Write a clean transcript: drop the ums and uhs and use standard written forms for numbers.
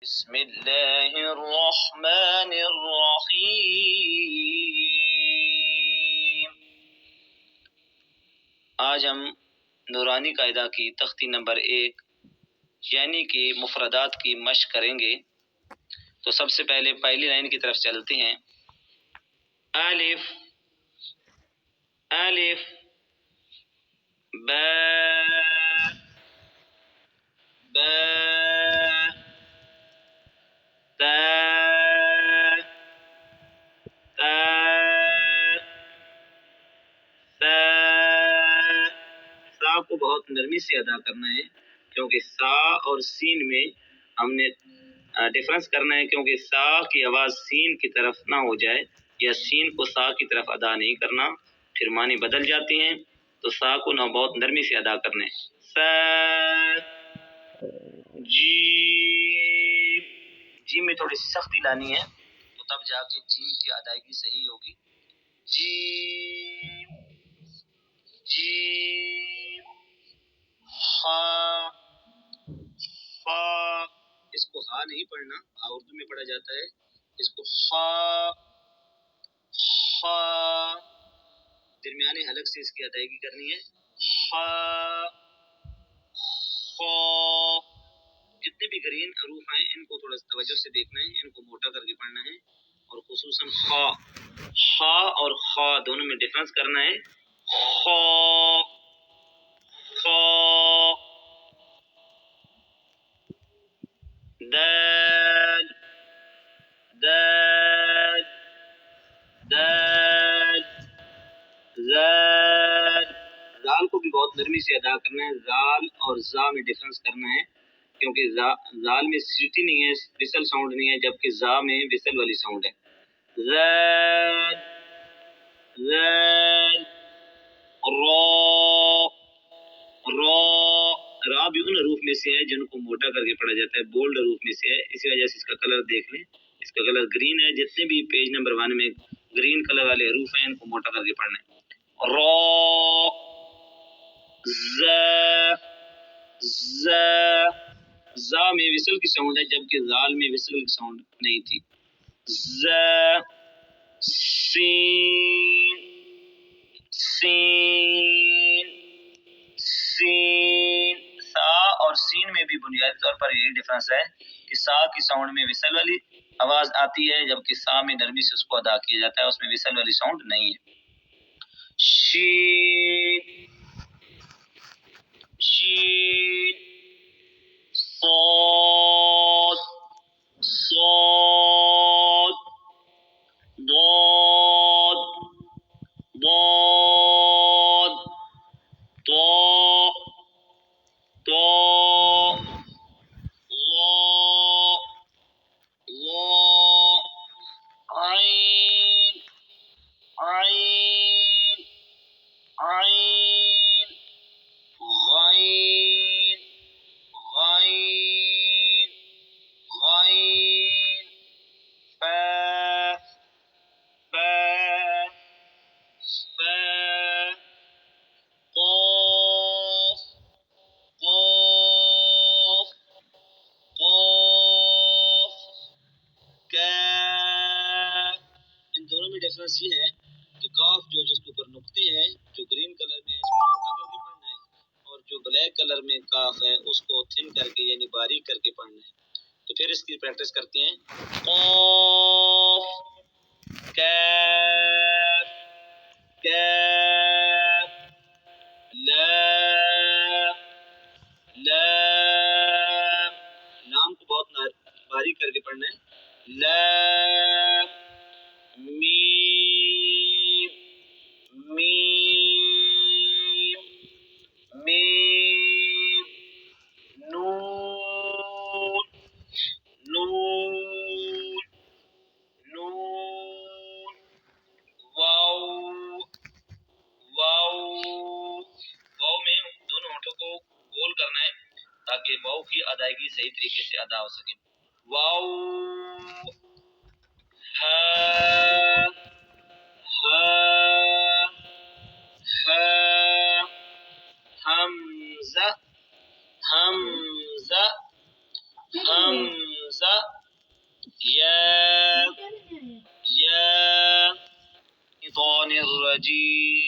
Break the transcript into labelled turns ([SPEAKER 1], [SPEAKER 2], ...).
[SPEAKER 1] بسم اللہ الرحمن الرحیم۔ آج ہم نورانی قاعدہ کی تختی نمبر 1 یعنی کہ مفردات کی مشق کریں گے۔ تو سب سے پہلے پہلی لائن کی طرف چلتے ہیں۔ الف الف با با تا تا سا۔ سا کو بہت نرمی سے ادا کرنا ہے کیونکہ سا اور سین میں ہم نے ڈفرنس کرنا ہے، کیونکہ سا کی آواز سین کی طرف نہ ہو جائے یا سین کو سا کی طرف ادا نہیں کرنا، پھر معنی بدل جاتے ہیں۔ تو سا کو نہ بہت نرمی سے ادا کرنا ہے۔ سا جیم، جیم میں تھوڑی سی سختی لانی ہے تو تب جا کے جیم کی ادائیگی صحیح ہوگی۔ جیم جیم ہا فا، اس کو ہا نہیں پڑھنا، ہا اردو میں پڑھا جاتا ہے، اس کو ہا ہا، درمیانے حلق سے اس کی ادائیگی کرنی ہے۔ ہا خا، جتنے بھی گرین حروف ہیں ان کو تھوڑا توجہ سے دیکھنا ہے، ان کو موٹا کر کے پڑھنا ہے، اور خصوصاً خا، خا اور خا دونوں میں ڈفرنس کرنا ہے۔ خا خا، دال دال دال، زال، زال کو بھی بہت نرمی سے ادا کرنا ہے۔ زال اور زا میں ڈفرنس کرنا ہے کیونکہ زال میں سیٹی نہیں ہے، وسل ساؤنڈ نہیں ہے، جبکہ زا میں وسل والی ساؤنڈ ہے۔ زال زال، را را، را بھی ان حروف میں سے ہے جن کو موٹا کر کے پڑھا جاتا ہے، بولڈ حروف میں سے ہے، اسی وجہ سے اس کا کلر دیکھ لیں، اس کا کلر گرین ہے۔ جتنے بھی پیج نمبر 1 میں گرین کلر والے حروف ہیں ان کو موٹا کر کے پڑھنا ہے۔ را زا زا، زا میں وصل کی ساؤنڈ ہے جبکہ زال میں وصل کی ساؤنڈ نہیں تھی۔ زا سین سین سین، سا اور سین میں بھی بنیادی طور پر یہی ڈفرنس ہے کہ سا کی ساؤنڈ میں وصل والی آواز آتی ہے جبکہ سا میں نرمی سے اس کو ادا کیا جاتا ہے، اس میں وصل والی ساؤنڈ نہیں ہے۔ شین شین، صاد صاد، ضاد ضاد، طاء طاء، ظاء ظاء، عين عين عين، غين غين غين، فا فا فا، قاف قاف قاف، کاف۔ ان دونوں میں ڈفرنس یہ ہے کہ کاف جو جس کے اوپر نقطے ہیں جو گرین کلر میں ہے اس کو موٹا کر کے پڑھنا ہے، اور جو بلیک کلر میں کاف ہے اس کو تھن کر کے یعنی باریک کر کے پڑھنا ہے۔ تو پھر اس کی پریکٹس کرتے ہیں۔ قاف کاف کاف، لام لام، لام کو بہت باریک کر کے پڑھنا ہے۔ لام میم میم میم، نون نون نون، واو واو، واو میں دونوں ہونٹوں کو گول کرنا ہے تاکہ واو کی ادائیگی صحیح طریقے سے ادا ہو سکے۔ واو، ہا ہا ہا، حمزہ حمزہ حمزہ، ز یا یا شیطان الرجیم